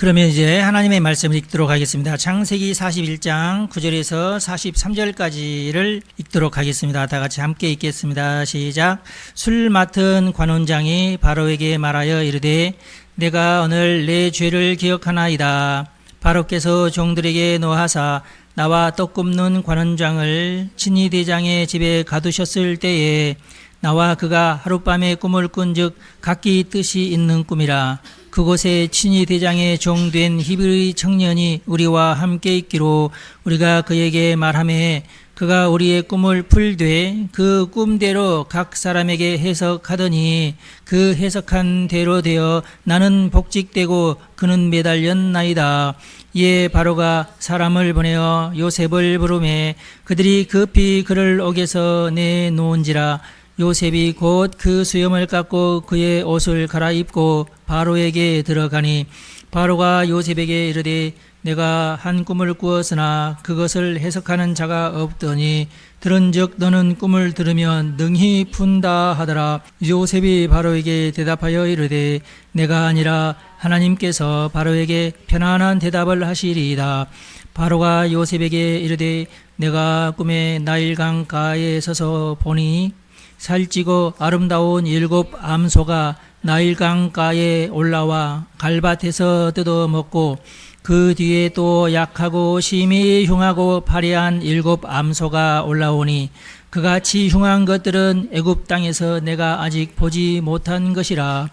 그러면 이제 하나님의 말씀을 읽도록 하겠습니다. 창세기 41장 9절에서 43절까지를 읽도록 하겠습니다. 다 같이 함께 읽겠습니다. 시작. 술 맡은 관원장이 바로에게 말하여 이르되 내가 오늘 내 죄를 기억하나이다. 바로께서 종들에게 노하사 나와 떡 굽는 관원장을 친히 대장의 집에 가두셨을 때에 나와 그가 하룻밤에 꿈을 꾼즉 각기 뜻이 있는 꿈이라. 그곳에 친히 대장의 종된 히브리 청년이 우리와 함께 있기로 우리가 그에게 말하매 그가 우리의 꿈을 풀되 그 꿈대로 각 사람에게 해석하더니 그 해석한 대로 되어 나는 복직되고 그는 매달렸나이다. 이에 바로가 사람을 보내어 요셉을 부르매 그들이 급히 그를 옥에서 내놓은지라. 요셉이 곧 그 수염을 깎고 그의 옷을 갈아입고 바로에게 들어가니 바로가 요셉에게 이르되 내가 한 꿈을 꾸었으나 그것을 해석하는 자가 없더니 들은즉 너는 꿈을 들으면 능히 푼다 하더라. 요셉이 바로에게 대답하여 이르되 내가 아니라 하나님께서 바로에게 편안한 대답을 하시리이다. 바로가 요셉에게 이르되 내가 꿈에 나일강 가에 서서 보니 살찌고 아름다운 7 암소가 나일강가에 올라와 갈밭에서 뜯어먹고 그 뒤에 또 약하고 심히 흉하고 파리한 7 암소가 올라오니 그같이 흉한 것들은 애굽 땅에서 내가 아직 보지 못한 것이라.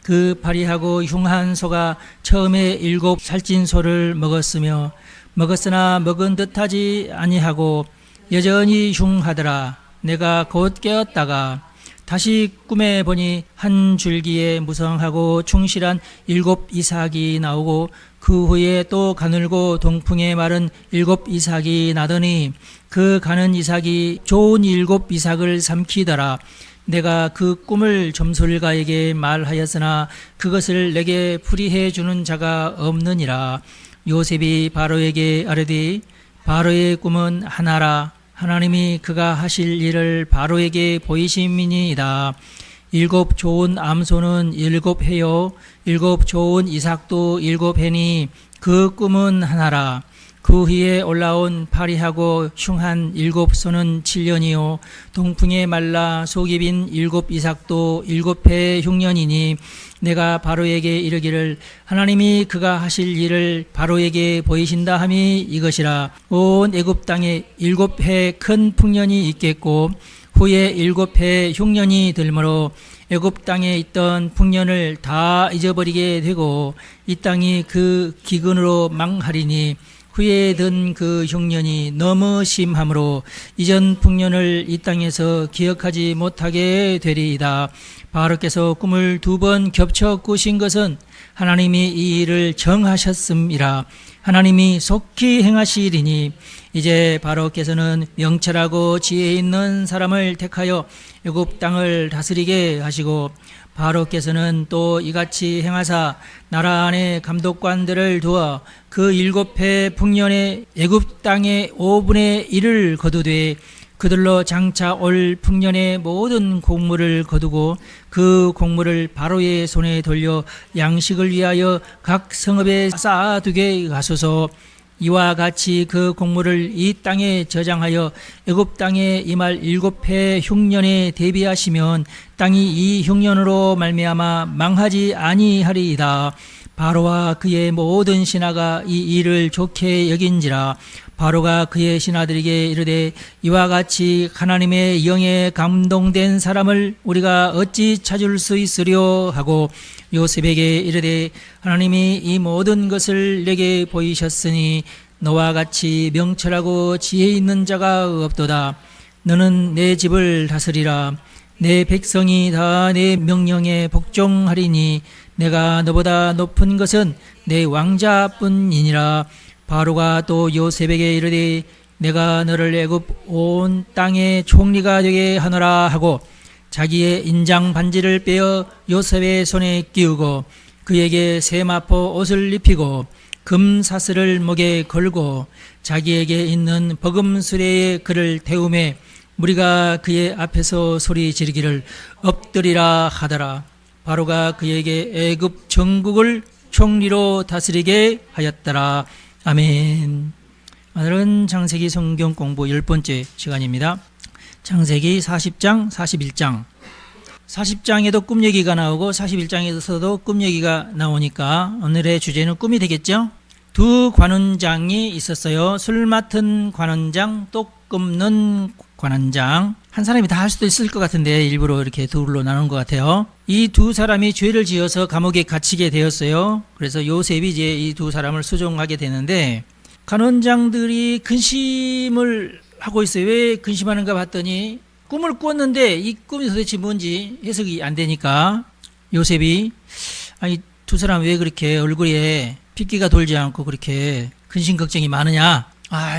그 파리하고 흉한 소가 처음에 7 살찐 소를 먹었으나 먹은 듯하지 아니하고 여전히 흉하더라. 내가 곧 깨었다가 다시 꿈에 보니 한 줄기에 무성하고 충실한 7 이삭이 나오고 그 후에 또 가늘고 동풍에 마른 7 이삭이 나더니 그 가는 이삭이 좋은 7 이삭을 삼키더라. 내가 그 꿈을 점술가에게 말하였으나 그것을 내게 풀이해 주는 자가 없느니라. 요셉이 바로에게 아뢰되 바로의 꿈은 하나라. 하나님이 그가 하실 일을 바로에게 보이심이니이다. 7 좋은 암소는 7 해요. 7 좋은 이삭도 7 해니 그 꿈은 하나라. 그 위에 올라온 파리하고 흉한 7 소는 7년이요. 동풍에 말라 속이 빈 7 이삭도 7해 흉년이니 내가 바로에게 이르기를 하나님이 그가 하실 일을 바로에게 보이신다 함이 이것이라. 온 애굽 땅에 7해 큰 풍년이 있겠고 후에 7해 흉년이 들므로 애굽 땅에 있던 풍년을 다 잊어버리게 되고 이 땅이 그 기근으로 망하리니 후에 든 그 흉년이 너무 심함으로 이전 풍년을 이 땅에서 기억하지 못하게 되리이다. 바로께서 꿈을 2번 겹쳐 꾸신 것은 하나님이 이 일을 정하셨음이라. 하나님이 속히 행하시리니 이제 바로께서는 명철하고 지혜 있는 사람을 택하여 애굽 땅을 다스리게 하시고 바로께서는 또 이같이 행하사 나라 안에 감독관들을 두어 그 7해 풍년에 애굽 땅의 5분의 1을 거두되 그들로 장차 올 풍년의 모든 곡물을 거두고 그 곡물을 바로의 손에 돌려 양식을 위하여 각 성읍에 쌓아두게 하소서. 이와 같이 그 곡물을 이 땅에 저장하여 애굽 땅에 임할 7해 흉년에 대비하시면 땅이 이 흉년으로 말미암아 망하지 아니하리이다. 바로와 그의 모든 신하가 이 일을 좋게 여긴지라. 바로가 그의 신하들에게 이르되 이와 같이 하나님의 영에 감동된 사람을 우리가 어찌 찾을 수 있으려 하고 요셉에게 이르되 하나님이 이 모든 것을 내게 보이셨으니 너와 같이 명철하고 지혜 있는 자가 없도다. 너는 내 집을 다스리라. 내 백성이 다 내 명령에 복종하리니 내가 너보다 높은 것은 내 왕자뿐이니라. 바로가 또 요셉에게 이르되 내가 너를 애굽 온 땅의 총리가 되게 하노라 하고 자기의 인장 반지를 빼어 요셉의 손에 끼우고 그에게 세마포 옷을 입히고 금 사슬을 목에 걸고 자기에게 있는 버금 수레에 그를 태우매 무리가 그의 앞에서 소리 지르기를 엎드리라 하더라. 바로가 그에게 애굽 전국을 총리로 다스리게 하였더라. 아멘. 오늘은 창세기 성경 공부 10번째 시간입니다. 창세기 40장, 41장. 40장에도 꿈 얘기가 나오고 41장에서도 꿈 얘기가 나오니까 오늘의 주제는 꿈이 되겠죠? 두 관원장이 있었어요. 술 맡은 관원장, 똑 굽는 관원장. 한 사람이 다 할 수도 있을 것 같은데 일부러 이렇게 둘로 나눈 것 같아요. 이 두 사람이 죄를 지어서 감옥에 갇히게 되었어요. 그래서 요셉이 이제 이 두 사람을 수종하게 되는데 관원장들이 근심을 하고 있어요. 왜 근심하는가 봤더니 꿈을 꿨는데 이 꿈이 도대체 뭔지 해석이 안 되니까 요셉이 아니 두 사람 왜 그렇게 얼굴에 핏기가 돌지 않고 그렇게 근심 걱정이 많으냐.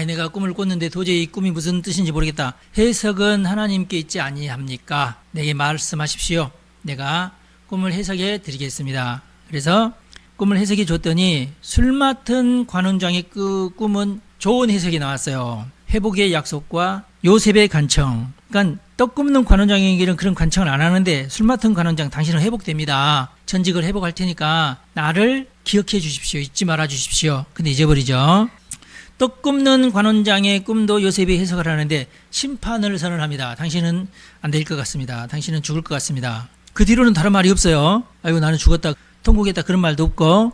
내가 꿈을 꿨는데 도저히 이 꿈이 무슨 뜻인지 모르겠다. 해석은 하나님께 있지 아니합니까? 내게 말씀하십시오. 내가 꿈을 해석해 드리겠습니다. 그래서 꿈을 해석해 줬더니 술 맡은 관원장의 그 꿈은 좋은 해석이 나왔어요. 회복의 약속과 요셉의 간청. 그러니까 떡 굽는 관원장에게는 그런 간청을 안 하는데 술 맡은 관원장 당신은 회복됩니다. 전직을 회복할 테니까 나를 기억해 주십시오. 잊지 말아 주십시오. 근데 잊어버리죠. 떡 굽는 관원장의 꿈도 요셉이 해석을 하는데 심판을 선언합니다. 당신은 안 될 것 같습니다. 당신은 죽을 것 같습니다. 그 뒤로는 다른 말이 없어요. 아이고 나는 죽었다 통곡했다 그런 말도 없고.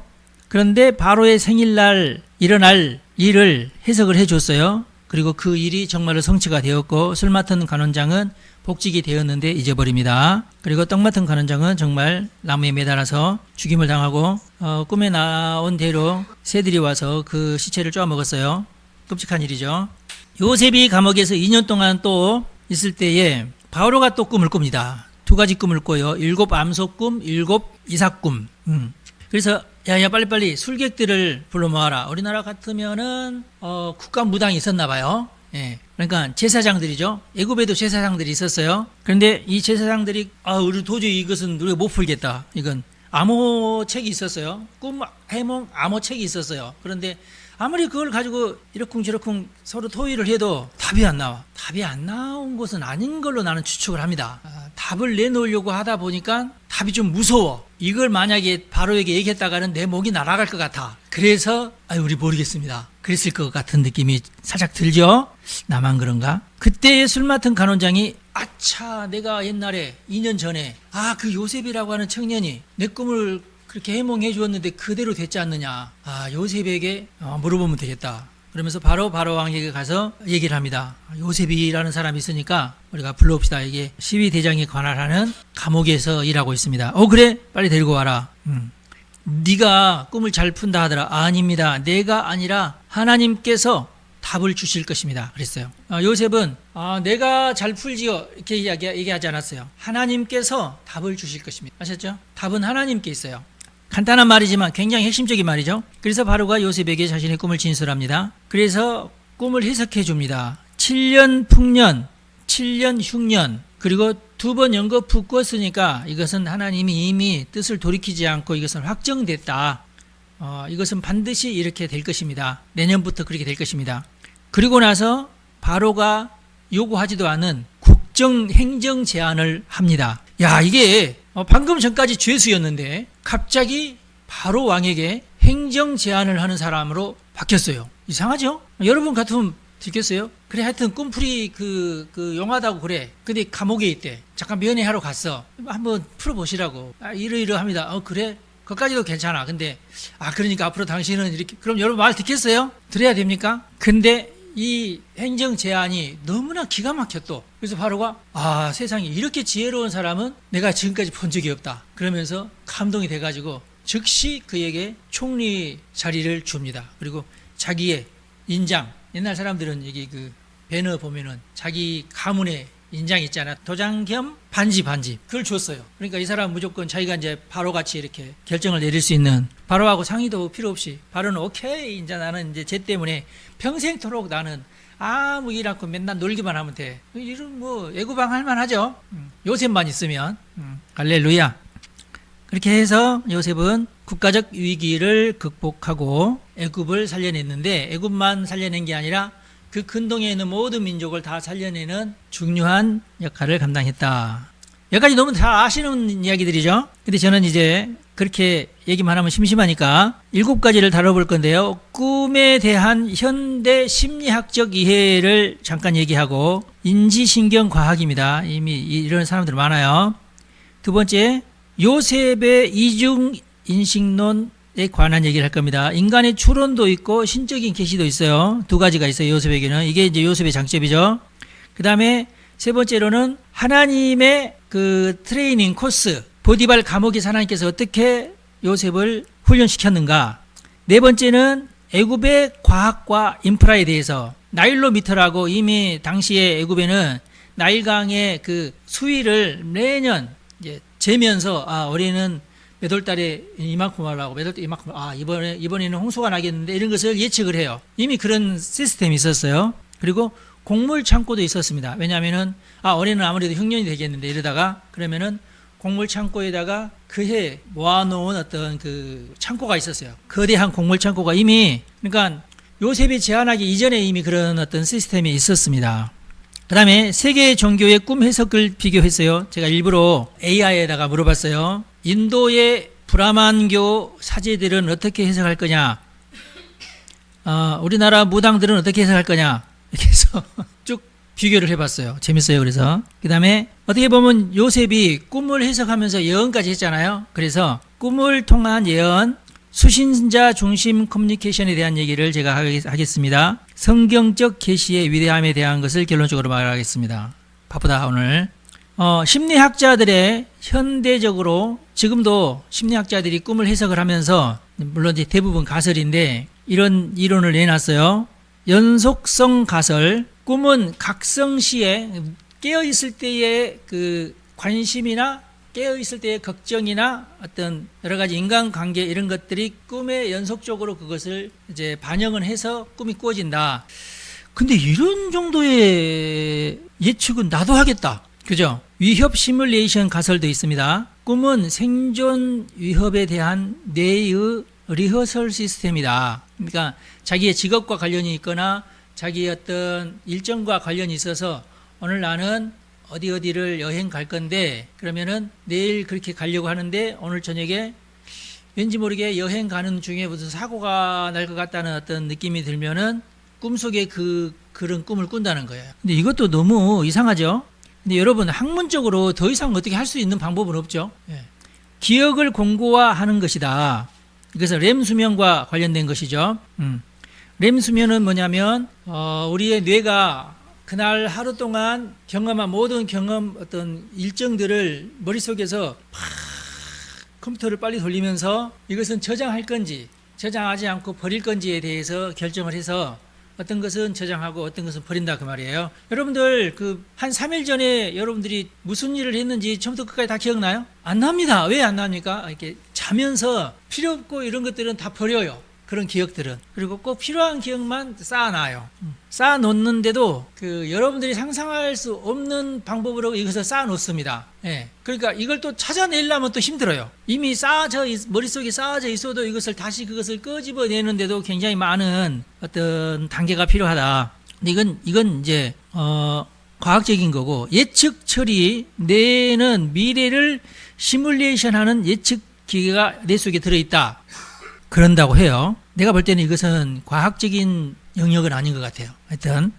그런데 바로의 생일날 일어날 일을 해석을 해줬어요. 그리고 그 일이 정말로 성취가 되었고 술 맡은 관원장은 복직이 되었는데 잊어버립니다. 그리고 떡 맡은 관원장은 정말 나무에 매달아서 죽임을 당하고 꿈에 나온 대로 새들이 와서 그 시체를 쪼아 먹었어요. 끔찍한 일이죠. 요셉이 감옥에서 2년 동안 또 있을 때에 바로가 또 꿈을 꿉니다. 두 가지 꿈을 꿔요. 7 암소꿈, 7 이삭꿈. 그래서 야 빨리빨리 술객들을 불러 모아라. 우리나라 같으면은 국가 무당이 있었나 봐요. 예. 그러니까 제사장들이죠. 애굽에도 제사장들이 있었어요. 그런데 이 제사장들이 우리 도저히 이것은 우리가 못 풀겠다. 이건 암호책이 있었어요. 꿈 해몽 암호책이 있었어요. 그런데 아무리 그걸 가지고 이러쿵저러쿵 서로 토의를 해도 답이 안 나와. 답이 안 나온 것은 아닌 걸로 나는 추측을 합니다. 답을 내놓으려고 하다 보니까 답이 좀 무서워. 이걸 만약에 바로에게 얘기했다가는 내 목이 날아갈 것 같아. 그래서 우리 모르겠습니다. 그랬을 것 같은 느낌이 살짝 들죠? 나만 그런가? 그때 술 맡은 간원장이 아차 내가 옛날에 2년 전에 그 요셉이라고 하는 청년이 내 꿈을 그렇게 해몽해 주었는데 그대로 됐지 않느냐. 요셉에게 물어보면 되겠다. 그러면서 바로 왕에게 가서 얘기를 합니다. 요셉이라는 사람이 있으니까 우리가 불러옵시다. 이게 시위대장에 관할하는 감옥에서 일하고 있습니다. 그래 빨리 데리고 와라. 네가 꿈을 잘 푼다 하더라. 아닙니다. 내가 아니라 하나님께서 답을 주실 것입니다. 그랬어요. 요셉은 내가 잘 풀지요 이렇게 얘기하지 않았어요. 하나님께서 답을 주실 것입니다. 아셨죠? 답은 하나님께 있어요. 간단한 말이지만 굉장히 핵심적인 말이죠. 그래서 바로가 요셉에게 자신의 꿈을 진술합니다. 그래서 꿈을 해석해 줍니다. 7년 풍년, 7년 흉년, 그리고 2번 연거푸 꿨으니까 이것은 하나님이 이미 뜻을 돌이키지 않고 이것은 확정됐다. 이것은 반드시 이렇게 될 것입니다. 내년부터 그렇게 될 것입니다. 그리고 나서 바로가 요구하지도 않은 국정 행정 제안을 합니다. 이게 방금 전까지 죄수였는데 갑자기 바로 왕에게 행정 제안을 하는 사람으로 바뀌었어요. 이상하죠? 여러분 같으면 듣겠어요? 그래 하여튼 꿈풀이 그 용하다고 그래. 근데 감옥에 있대. 잠깐 면회하러 갔어. 한번 풀어보시라고. 이러이러합니다. 그래? 그것까지도 괜찮아. 근데 그러니까 앞으로 당신은 이렇게. 그럼 여러분 말 듣겠어요? 들어야 됩니까? 근데 이 행정 제안이 너무나 기가 막혔또. 그래서 바로가 세상에 이렇게 지혜로운 사람은 내가 지금까지 본 적이 없다. 그러면서 감동이 돼가지고 즉시 그에게 총리 자리를 줍니다. 그리고 자기의 인장, 옛날 사람들은 여기 그 배너 보면은 자기 가문의 인장 있잖아. 도장 겸 반지 그걸 줬어요. 그러니까 이 사람 무조건 자기가 이제 바로같이 이렇게 결정을 내릴 수 있는, 바로하고 상의도 필요 없이 바로는 오케이, 이제 나는 이제 쟤 때문에 평생토록 나는 아무 일 않고 맨날 놀기만 하면 돼. 이런 애구방 할 만하죠. 요셉만 있으면. 할렐루야. 그렇게 해서 요셉은 국가적 위기를 극복하고 애굽을 살려냈는데, 애굽만 살려낸 게 아니라 그 근동에 있는 모든 민족을 다 살려내는 중요한 역할을 감당했다. 여기까지 너무 다 아시는 이야기들이죠. 근데 저는 이제 그렇게 얘기만 하면 심심하니까 7가지를 다뤄볼 건데요. 꿈에 대한 현대 심리학적 이해를 잠깐 얘기하고 인지신경과학입니다. 이미 이런 사람들 많아요. 두 번째, 요셉의 이중인식론에 관한 얘기를 할 겁니다. 인간의 추론도 있고 신적인 계시도 있어요. 두 가지가 있어요. 요셉에게는. 이게 이제 요셉의 장점이죠. 그 다음에 세 번째로는 하나님의 그 트레이닝 코스, 보디발 감옥에서 하나님께서 어떻게 요셉을 훈련시켰는가. 네 번째는 애굽의 과학과 인프라에 대해서, 나일로미터라고 이미 당시에 애굽에는 나일강의 그 수위를 매년 이제 재면서 올해는 몇 월 달에 이만큼 하려고, 몇 월 달 이만큼, 이번에는 홍수가 나겠는데 이런 것을 예측을 해요. 이미 그런 시스템이 있었어요. 그리고 곡물 창고도 있었습니다. 왜냐하면은 올해는 아무래도 흉년이 되겠는데 이러다가, 그러면은 곡물 창고에다가 그해 모아놓은 어떤 그 창고가 있었어요. 거대한 곡물 창고가 이미, 그러니까 요셉이 제안하기 이전에 이미 그런 어떤 시스템이 있었습니다. 그 다음에 세계 종교의 꿈 해석을 비교했어요. 제가 일부러 AI에다가 물어봤어요. 인도의 브라만교 사제들은 어떻게 해석할 거냐, 우리나라 무당들은 어떻게 해석할 거냐, 이렇게 해서 쭉 비교를 해봤어요. 재밌어요. 그래서 그 다음에 어떻게 보면 요셉이 꿈을 해석하면서 예언까지 했잖아요. 그래서 꿈을 통한 예언, 수신자 중심 커뮤니케이션에 대한 얘기를 제가 하겠습니다. 성경적 계시의 위대함에 대한 것을 결론적으로 말하겠습니다. 바쁘다 오늘. 심리학자들의 현대적으로 지금도 심리학자들이 꿈을 해석을 하면서, 물론 이제 대부분 가설인데 이런 이론을 내놨어요. 연속성 가설. 꿈은 각성시에 깨어있을 때의 그 관심이나 깨어있을 때의 걱정이나 어떤 여러 가지 인간관계 이런 것들이 꿈에 연속적으로 그것을 이제 반영을 해서 꿈이 꾸어진다. 근데 이런 정도의 예측은 나도 하겠다. 그죠? 위협 시뮬레이션 가설도 있습니다. 꿈은 생존 위협에 대한 뇌의 리허설 시스템이다. 그러니까 자기의 직업과 관련이 있거나 자기의 어떤 일정과 관련이 있어서 오늘 나는 어디를 여행 갈 건데, 그러면은 내일 그렇게 가려고 하는데 오늘 저녁에 왠지 모르게 여행 가는 중에 무슨 사고가 날 것 같다는 어떤 느낌이 들면은 꿈속에 그런 꿈을 꾼다는 거예요. 근데 이것도 너무 이상하죠? 근데 여러분, 학문적으로 더 이상 어떻게 할 수 있는 방법은 없죠. 기억을 공고화하는 것이다. 이것은 렘 수면과 관련된 것이죠. 렘 수면은 뭐냐면 우리의 뇌가 그날 하루 동안 경험한 모든 어떤 일정들을 머릿속에서 컴퓨터를 빨리 돌리면서 이것은 저장할 건지 저장하지 않고 버릴 건지에 대해서 결정을 해서 어떤 것은 저장하고 어떤 것은 버린다 그 말이에요. 여러분들 한 3일 전에 여러분들이 무슨 일을 했는지 처음부터 끝까지 다 기억나요? 안 납니다. 왜 안 납니까? 이렇게 자면서 필요 없고 이런 것들은 다 버려요. 그런 기억들은. 그리고 꼭 필요한 기억만 쌓아놔요. 쌓아놓는데도 여러분들이 상상할 수 없는 방법으로 이것을 쌓아놓습니다. 그러니까 이걸 또 찾아내려면 또 힘들어요. 이미 머릿속에 쌓아져 있어도 이것을 다시 그것을 끄집어내는데도 굉장히 많은 어떤 단계가 필요하다. 근데 이건 이제 과학적인 거고, 예측 처리, 뇌는 미래를 시뮬레이션하는 예측 기계가 뇌 속에 들어있다. 그런다고 해요. 내가 볼 때는 이것은 과학적인 영역은 아닌 것 같아요. 하여튼.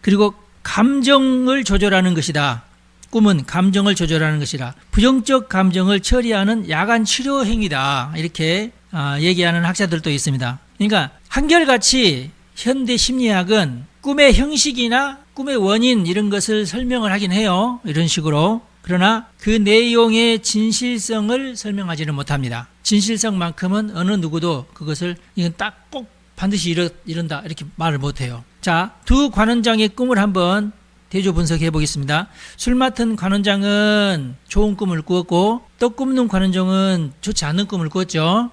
그리고 감정을 조절하는 것이다. 꿈은 감정을 조절하는 것이다. 부정적 감정을 처리하는 야간 치료 행위다. 이렇게 얘기하는 학자들도 있습니다. 그러니까 한결같이 현대 심리학은 꿈의 형식이나 꿈의 원인 이런 것을 설명을 하긴 해요. 이런 식으로. 그러나 그 내용의 진실성을 설명하지는 못합니다. 진실성만큼은 어느 누구도 그것을 이건 딱 꼭 반드시 이런다 이렇게 말을 못해요. 자, 두 관원장의 꿈을 한번 대조 분석해 보겠습니다. 술 맡은 관원장은 좋은 꿈을 꾸었고, 떡 굽는 관원장은 좋지 않는 꿈을 꾸었죠.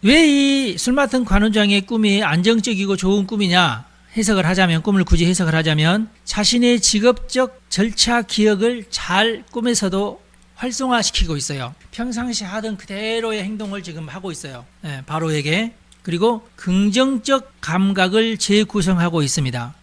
왜 이 술 맡은 관원장의 꿈이 안정적이고 좋은 꿈이냐? 꿈을 굳이 해석을 하자면 자신의 직업적 절차 기억을 잘 꿈에서도 활성화시키고 있어요. 평상시 하던 그대로의 행동을 지금 하고 있어요. 바로에게. 그리고 긍정적 감각을 재구성하고 있습니다.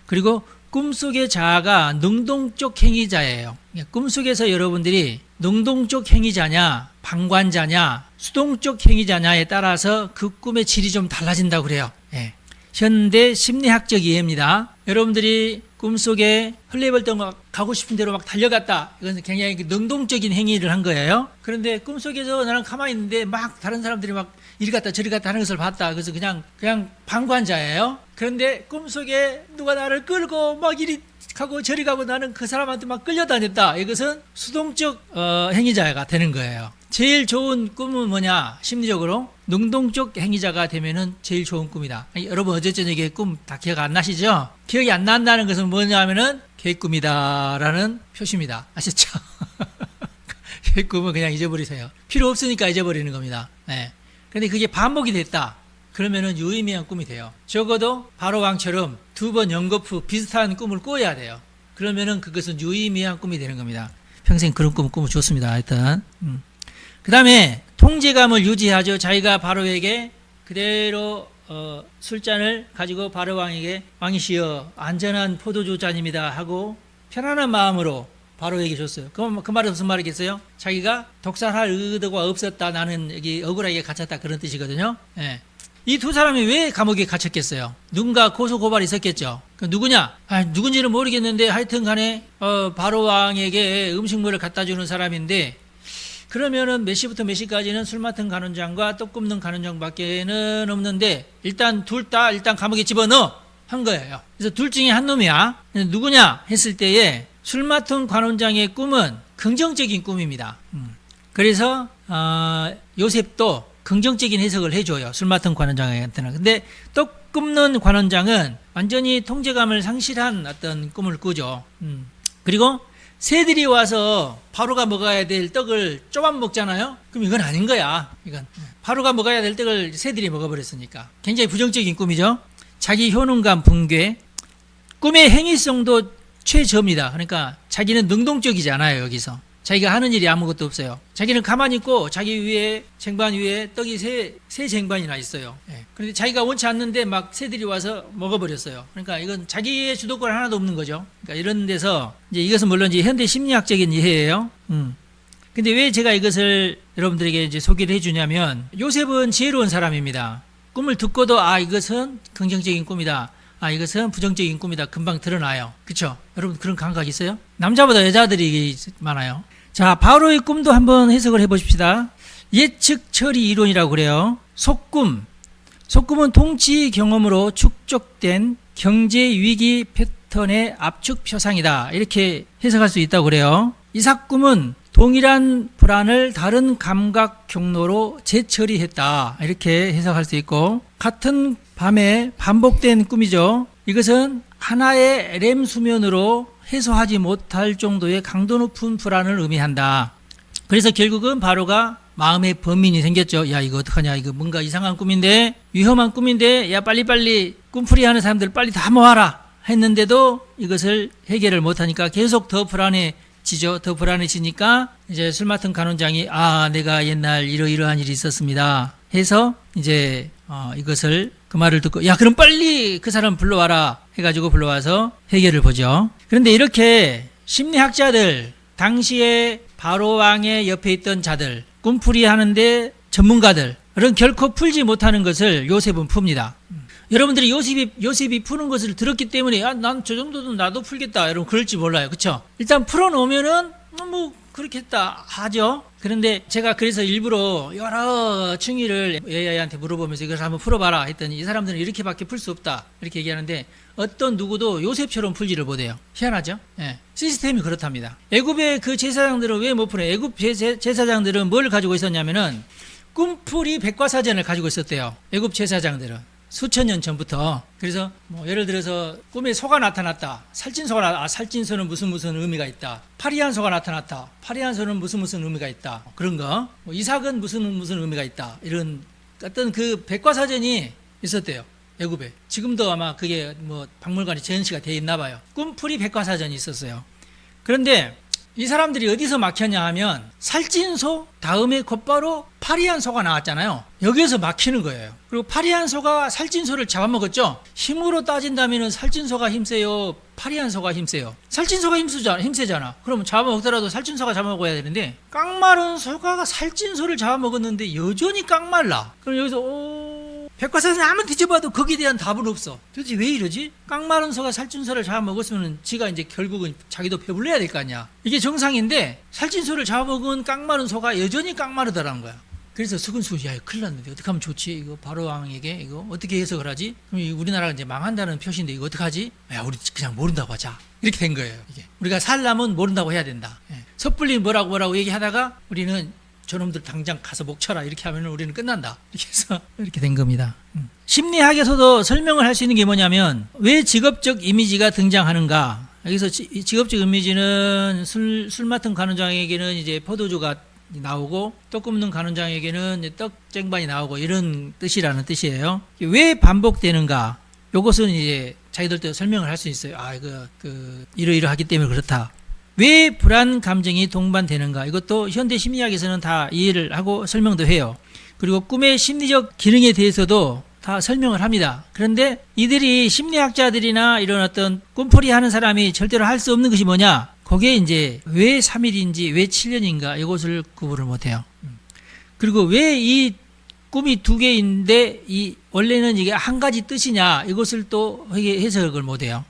그리고 꿈속의 자아가 능동적 행위자예요. 꿈속에서 여러분들이 능동적 행위자냐, 방관자냐 수동적 행위자냐에 따라서 그 꿈의 질이 좀 달라진다고 그래요. 예. 현대 심리학적 이해입니다. 여러분들이 꿈속에 헐레벌떡 막 가고 싶은 대로 막 달려갔다. 이건 굉장히 능동적인 행위를 한 거예요. 그런데 꿈속에서 나는 가만히 있는데 막 다른 사람들이 막 이리 갔다 저리 갔다 하는 것을 봤다. 그래서 그냥 방관자예요. 그런데 꿈속에 누가 나를 끌고 막 이리 가고 저리 가고 나는 그 사람한테 막 끌려다녔다. 이것은 수동적 행위자가 되는 거예요. 제일 좋은 꿈은 뭐냐? 심리적으로 능동적 행위자가 되면은 제일 좋은 꿈이다. 여러분 어제 저녁에 꿈 다 기억 안 나시죠? 기억이 안 난다는 것은 뭐냐면은 개꿈이다라는 표시입니다. 아셨죠? 개꿈은 그냥 잊어버리세요. 필요 없으니까 잊어버리는 겁니다. 네. 근데 그게 반복이 됐다. 그러면은 유의미한 꿈이 돼요. 적어도 바로왕처럼 2번 연거푸 비슷한 꿈을 꿔야 돼요. 그러면은 그것은 유의미한 꿈이 되는 겁니다. 평생 그런 꿈을 꾸면 좋습니다. 하여튼. 그 다음에 통제감을 유지하죠. 자기가 바로에게 그대로 술잔을 가지고 바로왕에게 왕이시여 안전한 포도주 잔입니다 하고 편안한 마음으로 바로에게 줬어요. 그 말은 무슨 말이겠어요? 자기가 독살할 의도가 없었다. 나는 여기 억울하게 갇혔다. 그런 뜻이거든요. 예. 이 두 사람이 왜 감옥에 갇혔겠어요? 누군가 고소고발이 있었겠죠. 누구냐? 누군지는 모르겠는데 하여튼 간에 바로왕에게 음식물을 갖다 주는 사람인데 그러면은 몇 시부터 몇 시까지는 술 맡은 간원장과 떡 굽는 간원장밖에는 없는데 일단 둘 다 일단 감옥에 집어넣어 한 거예요. 그래서 둘 중에 한 놈이야. 누구냐 했을 때에 술 맡은 관원장의 꿈은 긍정적인 꿈입니다. 그래서 요셉도 긍정적인 해석을 해줘요. 술 맡은 관원장한테는. 근데 떡 굽는 관원장은 완전히 통제감을 상실한 어떤 꿈을 꾸죠. 그리고 새들이 와서 바로가 먹어야 될 떡을 쪼만 먹잖아요. 그럼 이건 아닌 거야. 이건 바로가 먹어야 될 떡을 새들이 먹어버렸으니까 굉장히 부정적인 꿈이죠. 자기 효능감 붕괴. 꿈의 행위성도 최저입니다. 그러니까 자기는 능동적이지 않아요. 여기서 자기가 하는 일이 아무것도 없어요. 자기는 가만히 있고 자기 위에 쟁반 위에 떡이 세 쟁반이나 있어요. 예. 그런데 자기가 원치 않는데 막 새들이 와서 먹어버렸어요. 그러니까 이건 자기의 주도권 하나도 없는 거죠. 그러니까 이런 데서 이제 이것은 물론 이제 현대 심리학적인 이해예요. 근데 왜 제가 이것을 여러분들에게 이제 소개를 해주냐면 요셉은 지혜로운 사람입니다. 꿈을 듣고도 이것은 긍정적인 꿈이다. 이것은 부정적인 꿈이다. 금방 드러나요. 그쵸? 여러분 그런 감각 있어요? 남자보다 여자들이 많아요. 자, 바로의 꿈도 한번 해석을 해보십시다. 예측 처리 이론이라고 그래요. 속꿈. 속꿈은 통치 경험으로 축적된 경제 위기 패턴의 압축 표상이다. 이렇게 해석할 수 있다고 그래요. 이삭꿈은 동일한 불안을 다른 감각 경로로 재처리했다. 이렇게 해석할 수 있고 같은 밤에 반복된 꿈이죠. 이것은 하나의 렘 수면으로 해소하지 못할 정도의 강도 높은 불안을 의미한다. 그래서 결국은 바로가 마음의 범민이 생겼죠. 야, 이거 어떡하냐. 이거 뭔가 이상한 꿈인데, 위험한 꿈인데, 야, 빨리빨리 꿈풀이 하는 사람들 빨리 다 모아라. 했는데도 이것을 해결을 못하니까 계속 더 불안해지죠. 더 불안해지니까 이제 술 맡은 간원장이 내가 옛날 이러이러한 일이 있었습니다. 해서 이제 이것을 그 말을 듣고 야 그럼 빨리 그 사람 불러와라 해가지고 불러와서 해결을 보죠. 그런데 이렇게 심리학자들 당시에 바로왕의 옆에 있던 자들 꿈풀이 하는데 전문가들은 결코 풀지 못하는 것을 요셉은 풉니다. 여러분들이 요셉이 푸는 것을 들었기 때문에 난 저 정도는 나도 풀겠다 여러분 그럴지 몰라요. 그쵸? 일단 풀어놓으면은 뭐 그렇겠다 하죠. 그런데 제가 그래서 일부러 여러 층위를 AI한테 물어보면서 이걸 한번 풀어봐라 했더니 이 사람들은 이렇게밖에 풀 수 없다 이렇게 얘기하는데 어떤 누구도 요셉처럼 풀지를 못해요. 희한하죠? 예. 시스템이 그렇답니다. 애굽의 그 제사장들은 왜 못 풀어요? 애굽 제사장들은 뭘 가지고 있었냐면은 꿈풀이 백과사전을 가지고 있었대요. 애굽 제사장들은 수천 년 전부터. 그래서 뭐 예를 들어서 꿈에 소가 나타났다. 살찐소가 살찐소는 무슨 의미가 있다. 파리한 소가 나타났다. 파리한 소는 무슨 의미가 있다. 그런 거. 이삭은 무슨 의미가 있다. 이런 어떤 그 백과사전이 있었대요. 애굽에. 지금도 아마 그게 뭐 박물관에 전시가 돼 있나 봐요. 꿈풀이 백과사전이 있었어요. 그런데 이 사람들이 어디서 막혔냐 하면 살찐소 다음에 곧바로 파리한 소가 나왔잖아요. 여기에서 막히는 거예요. 그리고 파리한 소가 살찐 소를 잡아먹었죠. 힘으로 따진다면 살찐 소가 힘세요, 파리한 소가 힘세요? 살찐 소가 힘세잖아. 그럼 잡아먹더라도 살찐 소가 잡아먹어야 되는데, 깡마른 소가 살찐 소를 잡아먹었는데 여전히 깡말라. 그럼 여기서 백과사전에 아무리 뒤져봐도 거기에 대한 답은 없어. 도대체 왜 이러지? 깡마른 소가 살찐 소를 잡아먹었으면 지가 이제 결국은 자기도 배불러야 될 거 아니야. 이게 정상인데 살찐 소를 잡아먹은 깡마른 소가 여전히 깡마르다라는 거야. 그래서 수근수근, 야, 큰일 났는데 어떡하면 좋지? 이거 바로왕에게 이거 어떻게 해석을 하지? 그럼 우리나라가 이제 망한다는 표시인데 이거 어떡하지? 야, 우리 그냥 모른다고 하자. 이렇게 된 거예요. 이게 우리가 살려면 모른다고 해야 된다. 섣불리 뭐라고 얘기하다가 우리는 저놈들 당장 가서 목 쳐라 이렇게 하면 우리는 끝난다. 이렇게 해서 이렇게 된 겁니다. 심리학에서도 설명을 할 수 있는 게 뭐냐면, 왜 직업적 이미지가 등장하는가? 여기서 직업적 이미지는 술 맡은 간호장에게는 이제 포도주가 나오고, 떡 굽는 간호장에게는 떡 쟁반이 나오고, 이런 뜻이라는 뜻이에요. 왜 반복되는가? 요것은 이제 자기들도 설명을 할 수 있어요. 이러이러하기 때문에 그렇다. 왜 불안 감정이 동반되는가? 이것도 현대 심리학에서는 다 이해를 하고 설명도 해요. 그리고 꿈의 심리적 기능에 대해서도 다 설명을 합니다. 그런데 이들이 심리학자들이나 이런 어떤 꿈풀이 하는 사람이 절대로 할 수 없는 것이 뭐냐? 거기에 이제 왜 3일인지 왜 7년인가 이것을 구분을 못해요. 그리고 왜 이 꿈이 두 개인데 원래는 이게 한 가지 뜻이냐, 이것을 또 해석을 못해요.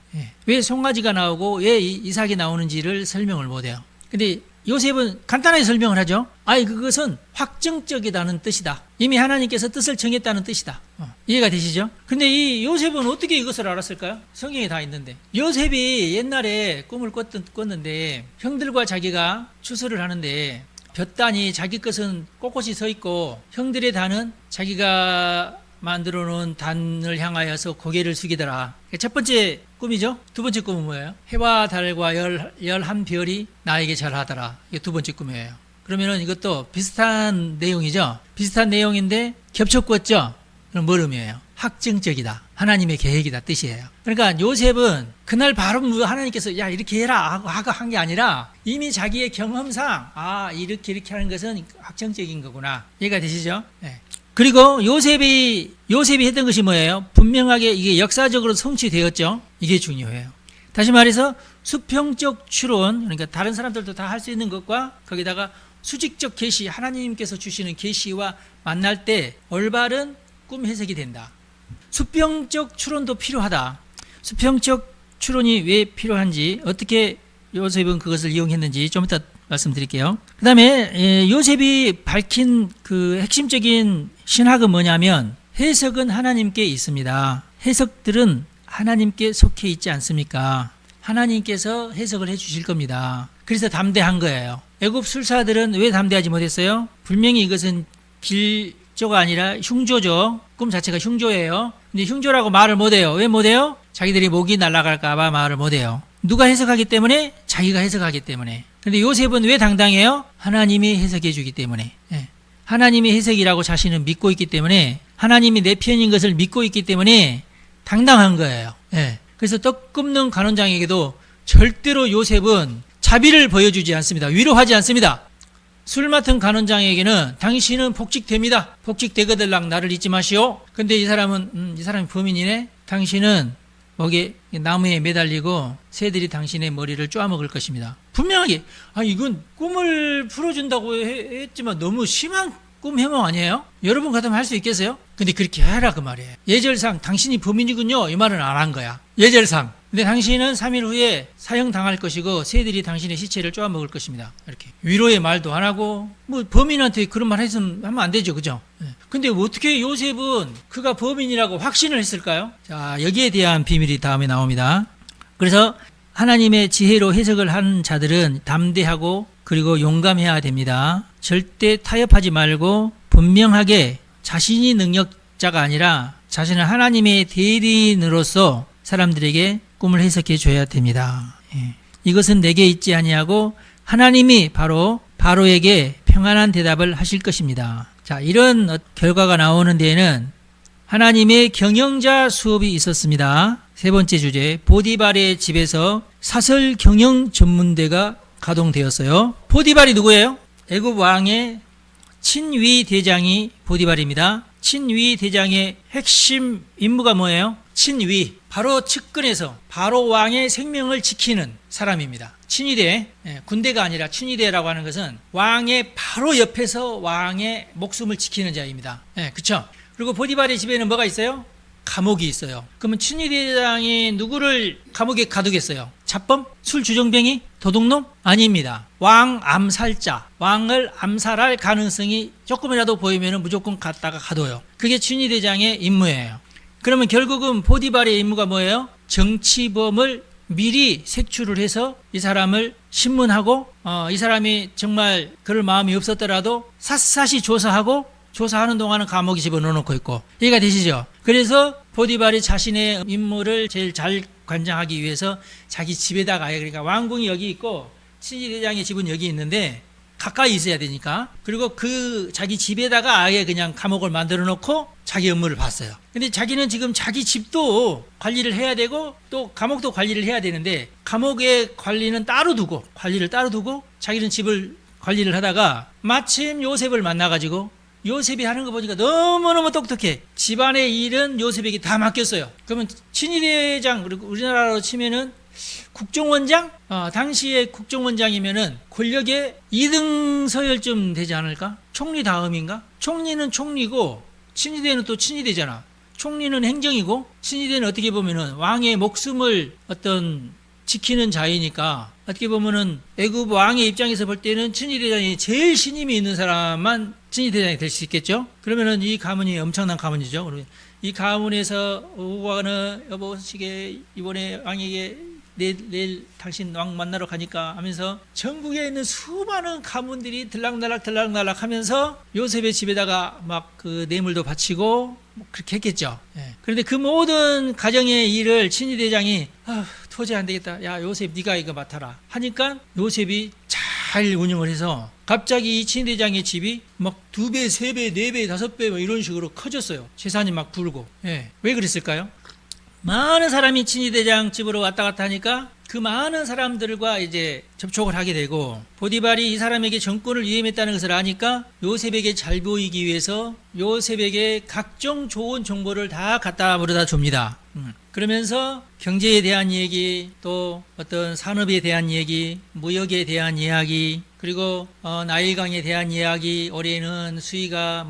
왜 송아지가 나오고 왜 이삭이 나오는지를 설명을 못해요. 근데 요셉은 간단하게 설명을 하죠. 그것은 확정적이다는 뜻이다. 이미 하나님께서 뜻을 정했다는 뜻이다. 이해가 되시죠? 근데 이 요셉은 어떻게 이것을 알았을까요? 성경에 다 있는데. 요셉이 옛날에 꿈을 꿨는데 형들과 자기가 추수를 하는데 볕단이 자기 것은 꼿꼿이 서 있고 형들의 단은 자기가 만들어 놓은 단을 향하여서 고개를 숙이더라. 첫 번째 꿈이죠. 두 번째 꿈은 뭐예요? 해와 달과 열한 별이 나에게 절하더라. 이게 두 번째 꿈이에요. 그러면은 이것도 비슷한 내용이죠. 비슷한 내용인데 겹쳐꿨죠. 그럼 뭘 의미해요? 확정적이다. 하나님의 계획이다 뜻이에요. 그러니까 요셉은 그날 바로 하나님께서 야 이렇게 해라 하고 한 게 아니라 이미 자기의 경험상 이렇게 하는 것은 확정적인 거구나. 이해가 되시죠? 네. 그리고 요셉이 했던 것이 뭐예요? 분명하게 이게 역사적으로 성취되었죠. 이게 중요해요. 다시 말해서 수평적 추론, 그러니까 다른 사람들도 다 할 수 있는 것과 거기다가 수직적 계시, 하나님께서 주시는 계시와 만날 때 올바른 꿈 해석이 된다. 수평적 추론도 필요하다. 수평적 추론이 왜 필요한지, 어떻게 요셉은 그것을 이용했는지 좀 이따 말씀드릴게요. 그 다음에 요셉이 밝힌 그 핵심적인 신학은 뭐냐면, 해석은 하나님께 있습니다. 해석들은 하나님께 속해 있지 않습니까? 하나님께서 해석을 해 주실 겁니다. 그래서 담대한 거예요. 애굽 술사들은 왜 담대하지 못했어요? 분명히 이것은 길조가 아니라 흉조죠. 꿈 자체가 흉조예요. 근데 흉조라고 말을 못해요. 왜 못해요? 자기들이 목이 날아갈까 봐 말을 못해요. 누가 해석하기 때문에? 자기가 해석하기 때문에. 근데 요셉은 왜 당당해요? 하나님이 해석해 주기 때문에. 하나님이 해석이라고 자신은 믿고 있기 때문에, 하나님이 내 편인 것을 믿고 있기 때문에 당당한 거예요. 그래서 떡 굽는 간원장에게도 절대로 요셉은 자비를 보여주지 않습니다. 위로하지 않습니다. 술 맡은 간원장에게는 당신은 복직됩니다. 복직되거들랑 나를 잊지 마시오. 근데 이 사람이 범인이네. 당신은 목에 나무에 매달리고 새들이 당신의 머리를 쪼아먹을 것입니다. 분명하게 이건 꿈을 풀어준다고 했지만 너무 심한 꿈 해몽 아니에요? 여러분 같으면 할 수 있겠어요? 근데 그렇게 해라 그 말이에요. 예절상 당신이 범인이군요 이 말은 안 한 거야. 예절상. 근데 당신은 3일 후에 사형당할 것이고 새들이 당신의 시체를 쪼아먹을 것입니다. 이렇게 위로의 말도 안 하고, 범인한테 그런 말 하면 안 되죠, 그죠? 근데 어떻게 요셉은 그가 범인이라고 확신을 했을까요? 자, 여기에 대한 비밀이 다음에 나옵니다. 그래서 하나님의 지혜로 해석을 하는 자들은 담대하고 그리고 용감해야 됩니다. 절대 타협하지 말고 분명하게 자신이 능력자가 아니라 자신은 하나님의 대리인으로서 사람들에게 꿈을 해석해 줘야 됩니다. 이것은 내게 있지 아니하고 하나님이 바로에게 평안한 대답을 하실 것입니다. 자, 이런 결과가 나오는 데에는 하나님의 경영자 수업이 있었습니다. 세 번째 주제, 보디발의 집에서 사설 경영 전문대가 가동되었어요. 보디발이 누구예요? 애굽 왕의 친위 대장이 보디발입니다. 친위 대장의 핵심 임무가 뭐예요? 친위, 바로 측근에서 바로 왕의 생명을 지키는 사람입니다. 친위대, 군대가 아니라 친위대라고 하는 것은 왕의 바로 옆에서 왕의 목숨을 지키는 자입니다. 그렇죠? 그리고 보디발의 집에는 뭐가 있어요? 감옥이 있어요. 그러면 친위대장이 누구를 감옥에 가두겠어요? 잡범? 술주정뱅이? 도둑놈? 아닙니다. 왕 암살자, 왕을 암살할 가능성이 조금이라도 보이면 무조건 갖다가 가둬요. 그게 친위대장의 임무예요. 그러면 결국은 보디발의 임무가 뭐예요? 정치범을 미리 색출을 해서 이 사람을 신문하고 이 사람이 정말 그럴 마음이 없었더라도 샅샅이 조사하는 동안은 감옥에 집어넣어놓고 있고, 이해가 되시죠? 그래서 보디발이 자신의 임무를 제일 잘 관장하기 위해서 자기 집에다가 아예, 그러니까 왕궁이 여기 있고 친위대장의 집은 여기 있는데 가까이 있어야 되니까, 그리고 그 자기 집에다가 아예 그냥 감옥을 만들어 놓고 자기 업무를 봤어요. 근데 자기는 지금 자기 집도 관리를 해야 되고 또 감옥도 관리를 해야 되는데, 감옥의 관리는 따로 두고, 관리를 따로 두고 자기는 집을 관리를 하다가 마침 요셉을 만나가지고, 요셉이 하는 거 보니까 너무너무 똑똑해. 집안의 일은 요셉에게 다 맡겼어요. 그러면 친위대장, 그리고 우리나라로 치면은 국정원장? 당시에 국정원장이면은 권력의 2등 서열쯤 되지 않을까? 총리 다음인가? 총리는 총리고 친위대는 또 친위대잖아. 총리는 행정이고 친위대는 어떻게 보면은 왕의 목숨을 지키는 자이니까, 어떻게 보면은 애굽 왕의 입장에서 볼 때는 친위대장이 제일 신임이 있는 사람만 친위대장이 될 수 있겠죠. 그러면은 이 가문이 엄청난 가문이죠. 이 가문에서 오고가는 여보시게 이번에 왕에게 내일 당신 왕 만나러 가니까 하면서 전국에 있는 수많은 가문들이 들락날락 하면서 요셉의 집에다가 막 그 뇌물도 바치고 그렇게 했겠죠. 그런데 그 모든 가정의 일을 친위대장이 도저히 안 되겠다. 야, 요셉 네가 이거 맡아라 하니까 요셉이 잘 운영을 해서 갑자기 이 친위대장의 집이 막 2배, 3배, 4배, 5배 막 이런 식으로 커졌어요. 재산이 막 불고. 왜 그랬을까요? 많은 사람이 친위대장 집으로 왔다 갔다 하니까 그 많은 사람들과 이제 접촉을 하게 되고, 보디발이 이 사람에게 정권을 위임했다는 것을 아니까 요셉에게 잘 보이기 위해서 요셉에게 각종 좋은 정보를 다 갖다 물어다 줍니다. 그러면서 경제에 대한 얘기, 또 어떤 산업에 대한 얘기, 무역에 대한 이야기, 그리고 나일강에 대한 이야기, 올해는 수위가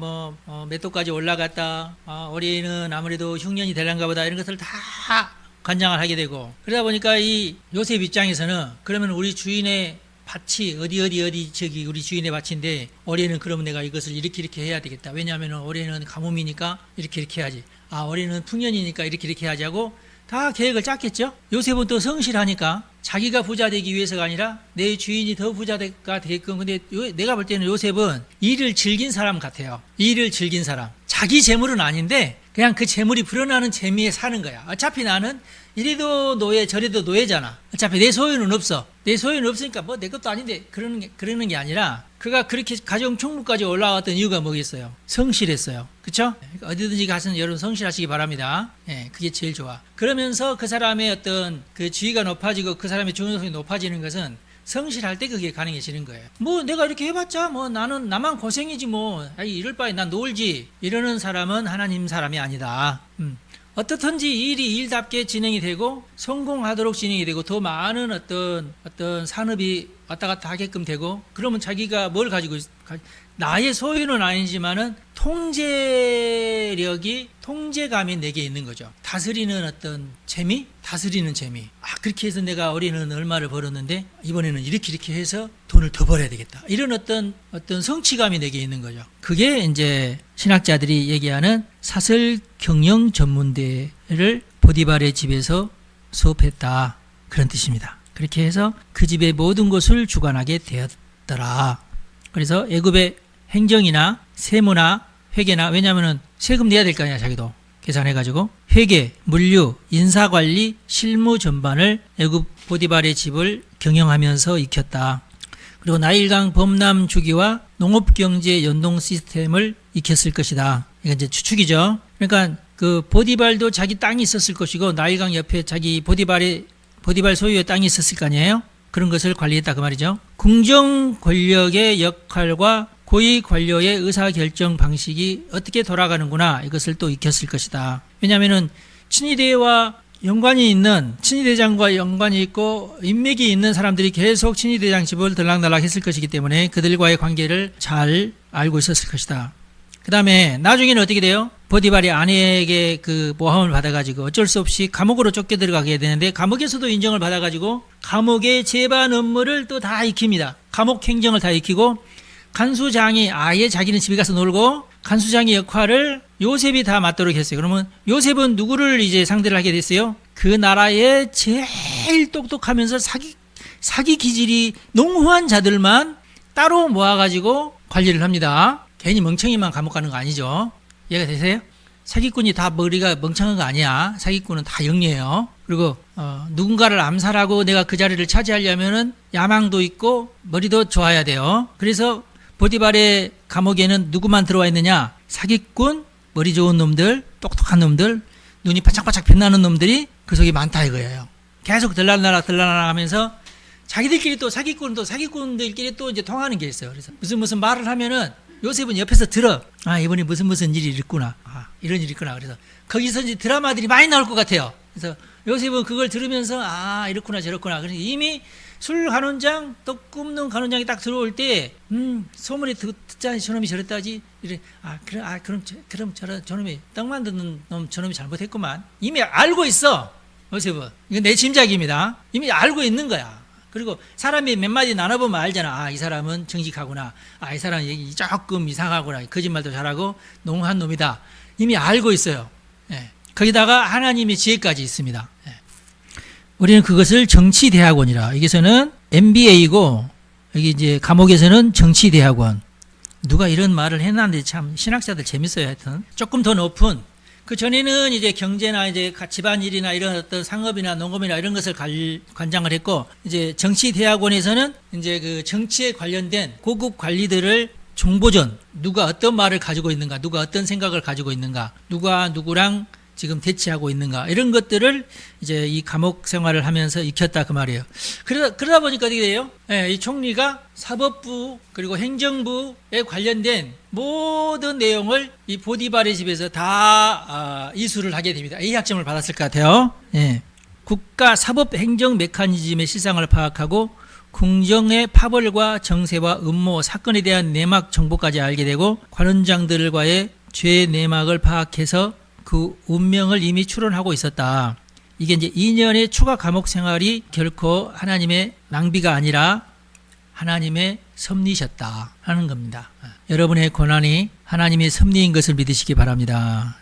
몇 도까지 올라갔다, 올해는 아무래도 흉년이 될란가 보다, 이런 것을 다 관장을 하게 되고, 그러다 보니까 이 요셉 입장에서는 그러면 우리 주인의 밭이 어디 저기 우리 주인의 밭인데 올해는 그러면 내가 이것을 이렇게 해야 되겠다. 왜냐하면 올해는 가뭄이니까 이렇게 해야지. 올해는 풍년이니까 이렇게 해야지 하고 다 계획을 짰겠죠. 요셉은 또 성실하니까 자기가 부자 되기 위해서가 아니라 내 주인이 더 부자가 되게끔. 근데 내가 볼 때는 요셉은 일을 즐긴 사람 같아요. 일을 즐긴 사람. 자기 재물은 아닌데 그냥 그 재물이 불어나는 재미에 사는 거야. 어차피 나는 이래도 노예 저래도 노예잖아. 어차피 내 소유는 없어. 내 소유는 없으니까 뭐 내 것도 아닌데 그러는 게 아니라, 그가 그렇게 가정 총무까지 올라왔던 이유가 뭐겠어요? 성실했어요. 그쵸? 어디든지 가서는 여러분 성실하시기 바랍니다. 그게 제일 좋아. 그러면서 그 사람의 어떤 그 지위가 높아지고 그 사람의 중요성이 높아지는 것은 성실할 때 그게 가능해지는 거예요. 뭐 내가 이렇게 해봤자 뭐 나만 고생이지 뭐 이럴 바에 난 놀지, 이러는 사람은 하나님 사람이 아니다. 어떻든지 일이 일답게 진행이 되고 성공하도록 진행이 되고 더 많은 어떤 산업이 왔다 갔다 하게끔 되고, 그러면 자기가 뭘 가지고 나의 소유는 아니지만은 통제감이 내게 있는 거죠. 다스리는 어떤 재미? 그렇게 해서 내가 올해는 얼마를 벌었는데 이번에는 이렇게 해서 돈을 더 벌어야 되겠다. 이런 어떤 성취감이 내게 있는 거죠. 그게 이제 신학자들이 얘기하는 사설 경영 전문대를 보디발의 집에서 수업했다, 그런 뜻입니다. 그렇게 해서 그 집의 모든 것을 주관하게 되었더라. 그래서 애굽의 행정이나 세무나 회계나, 왜냐하면 세금 내야 될 거 아니야, 자기도 계산해가지고 회계, 물류, 인사관리, 실무 전반을 애굽 보디발의 집을 경영하면서 익혔다. 그리고 나일강 범람 주기와 농업경제 연동 시스템을 익혔을 것이다. 이건 이제 추측이죠. 그러니까 그 보디발도 자기 땅이 있었을 것이고 나일강 옆에 자기 보디발 소유의 땅이 있었을 거 아니에요. 그런 것을 관리했다, 그 말이죠. 궁정 권력의 역할과 고위 관료의 의사결정 방식이 어떻게 돌아가는구나 이것을 또 익혔을 것이다. 왜냐하면 친위대와 연관이 있는 친위대장과 연관이 있고 인맥이 있는 사람들이 계속 친위대장 집을 들락날락 했을 것이기 때문에 그들과의 관계를 잘 알고 있었을 것이다. 그 다음에 나중에는 어떻게 돼요? 보디발이 아내에게 그 모함을 받아가지고 어쩔 수 없이 감옥으로 쫓겨 들어가게 되는데 감옥에서도 인정을 받아가지고 감옥의 재반 업무를 또 다 익힙니다. 감옥 행정을 다 익히고 간수장이 아예 자기는 집에 가서 놀고 간수장의 역할을 요셉이 다 맡도록 했어요. 그러면 요셉은 누구를 이제 상대를 하게 됐어요? 그 나라의 제일 똑똑하면서 사기 기질이 농후한 자들만 따로 모아가지고 관리를 합니다. 괜히 멍청이만 감옥 가는 거 아니죠. 이해가 되세요? 사기꾼이 다 머리가 멍청한 거 아니야. 사기꾼은 다 영리해요. 그리고 누군가를 암살하고 내가 그 자리를 차지하려면은 야망도 있고 머리도 좋아야 돼요. 그래서 보디발의 감옥에는 누구만 들어와 있느냐? 사기꾼, 머리 좋은 놈들, 똑똑한 놈들, 눈이 바짝바짝 빛나는 놈들이 그 속에 많다 이거예요. 계속 들락날락 하면서 자기들끼리 또 사기꾼들끼리 또 이제 통하는 게 있어요. 그래서 무슨 말을 하면은 요셉은 옆에서 들어. 아, 이번에 무슨 일이 있구나. 아, 이런 일이 있구나. 그래서 거기서 이제 드라마들이 많이 나올 것 같아요. 그래서 요셉은 그걸 들으면서 아, 이렇구나 저렇구나. 그래서 이미 술 간원장, 떡 굽는 간원장이 딱 들어올 때, 소문이 듣자니 저놈이 저랬다지. 이래, 그럼 저놈이, 떡 만드는 놈 저놈이 잘못했구만. 이미 알고 있어. 요셉은. 이건 내 짐작입니다. 이미 알고 있는 거야. 그리고 사람이 몇 마디 나눠보면 알잖아. 아, 이 사람은 정직하구나. 아, 이 사람은 얘기 조금 이상하구나. 거짓말도 잘하고 농후한 놈이다. 이미 알고 있어요. 예. 거기다가 하나님의 지혜까지 있습니다. 예. 우리는 그것을 정치대학원이라. 여기서는 MBA고 여기 이제 감옥에서는 정치대학원. 누가 이런 말을 해놨는데 참 신학자들 재밌어요. 하여튼 조금 더 높은. 그 전에는 이제 경제나 이제 집안일이나 이런 어떤 상업이나 농업이나 이런 것을 관장을 했고, 이제 정치대학원에서는 이제 그 정치에 관련된 고급 관리들을 정보전, 누가 어떤 말을 가지고 있는가, 누가 어떤 생각을 가지고 있는가, 누가 누구랑 지금 대치하고 있는가, 이런 것들을 이제 이 감옥 생활을 하면서 익혔다 그 말이에요. 그러다 보니까 어떻게 돼요? 예, 이 총리가 사법부 그리고 행정부에 관련된 모든 내용을 이 보디발의 집에서 다 이수를 하게 됩니다. A 학점을 받았을 것 같아요. 예. 국가 사법 행정 메커니즘의 실상을 파악하고 궁정의 파벌과 정세와 음모, 사건에 대한 내막 정보까지 알게 되고 관원장들과의 죄 내막을 파악해서 그 운명을 이미 추론하고 있었다. 이게 이제 2년의 추가 감옥 생활이 결코 하나님의 낭비가 아니라 하나님의 섭리셨다 하는 겁니다. 여러분의 고난이 하나님의 섭리인 것을 믿으시기 바랍니다.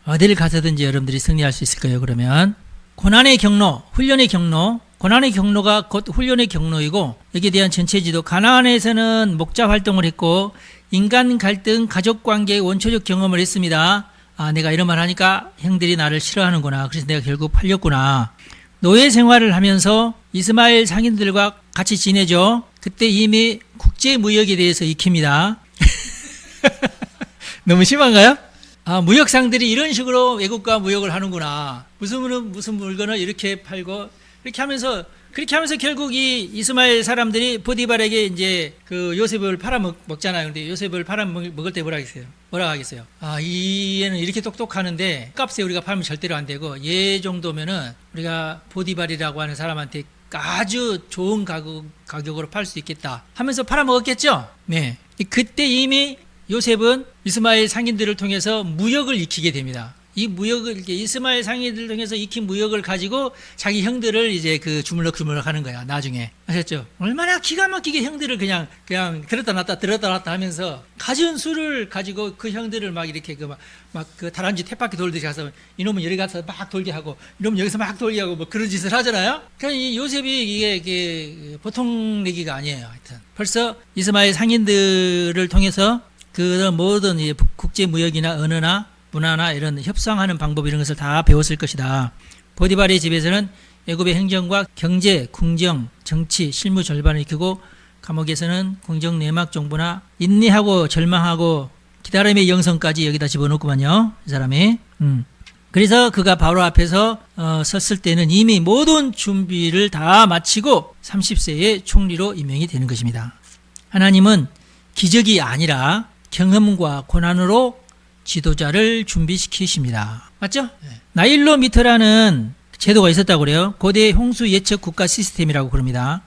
어디를 가서든지 여러분들이 승리할 수 있을 거예요. 그러면 고난의 경로, 훈련의 경로, 고난의 경로가 곧 훈련의 경로이고, 여기에 대한 전체 지도, 가나안에서는 목자 활동을 했고 인간 갈등, 가족관계의 원초적 경험을 했습니다. 아, 내가 이런 말 하니까 형들이 나를 싫어하는구나. 그래서 내가 결국 팔렸구나. 노예 생활을 하면서 이스마엘 상인들과 같이 지내죠. 그때 이미 국제무역에 대해서 익힙니다. 너무 심한가요? 아, 무역상들이 이런 식으로 외국과 무역을 하는구나. 무슨 물건을 이렇게 팔고, 그렇게 하면서 결국 이 이스마엘 사람들이 보디발에게 이제 그 요셉을 팔아먹잖아요. 근데 요셉을 팔아먹을 때 뭐라 하겠어요? 아, 이 얘는 이렇게 똑똑하는데 값에 우리가 팔면 절대로 안 되고, 얘 정도면은 우리가 보디발이라고 하는 사람한테 아주 좋은 가격으로 팔 수 있겠다 하면서 팔아먹었겠죠? 네. 그때 이미 요셉은 이스마엘 상인들을 통해서 무역을 익히게 됩니다. 이 무역을, 이스마엘 상인들을 통해서 익힌 무역을 가지고 자기 형들을 이제 그 주물럭 하는 거야, 나중에. 아셨죠? 얼마나 기가 막히게 형들을 그냥 들었다 놨다 하면서 가진 수를 가지고 그 형들을 막 이렇게 그 다람쥐 쳇바퀴 돌듯이 가서 이놈은 여기 가서 막 돌게 하고, 이놈은 여기서 막 돌게 하고 뭐 그런 짓을 하잖아요? 그러니까 이 요셉이 이게 보통 얘기가 아니에요, 하여튼. 벌써 이스마엘 상인들을 통해서 그 모든 국제 무역이나 언어나 문화나 이런 협상하는 방법 이런 것을 다 배웠을 것이다. 보디발의 집에서는 애굽의 행정과 경제, 궁정, 정치, 실무 절반을 익히고, 감옥에서는 궁정 내막 정보나 인내하고 절망하고 기다림의 영성까지 여기다 집어넣구만요. 이 사람이. 그래서 그가 바로 앞에서 섰을 때는 이미 모든 준비를 다 마치고 30세에 총리로 임명이 되는 것입니다. 하나님은 기적이 아니라 경험과 고난으로 지도자를 준비시키십니다. 맞죠? 나일로미터라는 제도가 있었다고 그래요. 고대 홍수 예측 국가 시스템이라고 그럽니다.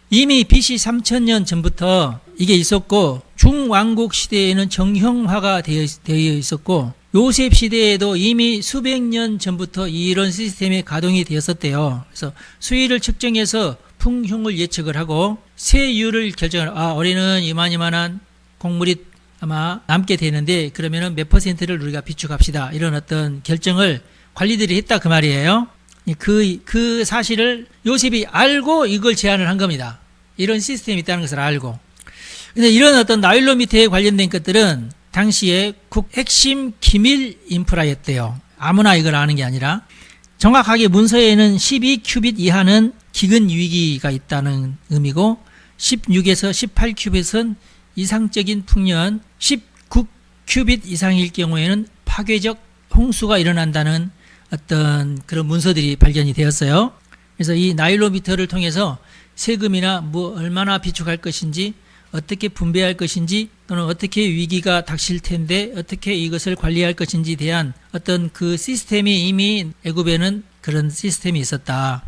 이미 BC 3000년 전부터 이게 있었고 중왕국 시대에는 정형화가 되어 있었고 요셉 시대에도 이미 수백 년 전부터 이런 시스템이 가동이 되었었대요. 그래서 수위를 측정해서 풍흉을 예측을 하고 세율을 결정을 올해는 이만한 곡물이 아마 남게 되는데 그러면은 몇 퍼센트를 우리가 비축합시다. 이런 어떤 결정을 관리들이 했다 그 말이에요. 그 사실을 요셉이 알고 이걸 제안을 한 겁니다. 이런 시스템이 있다는 것을 알고. 근데 이런 어떤 나일로미터에 관련된 것들은 당시에 국 핵심 기밀 인프라였대요. 아무나 이걸 아는 게 아니라 정확하게 문서에는 12큐빗 이하는 기근 위기가 있다는 의미고 16에서 18큐빗은 이상적인 풍년, 19큐빗 이상일 경우에는 파괴적 홍수가 일어난다는 어떤 그런 문서들이 발견이 되었어요. 그래서 이 나일로미터를 통해서 세금이나 뭐 얼마나 비축할 것인지 어떻게 분배할 것인지 또는 어떻게 위기가 닥칠 텐데 어떻게 이것을 관리할 것인지에 대한 어떤 그 시스템이 이미 애굽에는 그런 시스템이 있었다.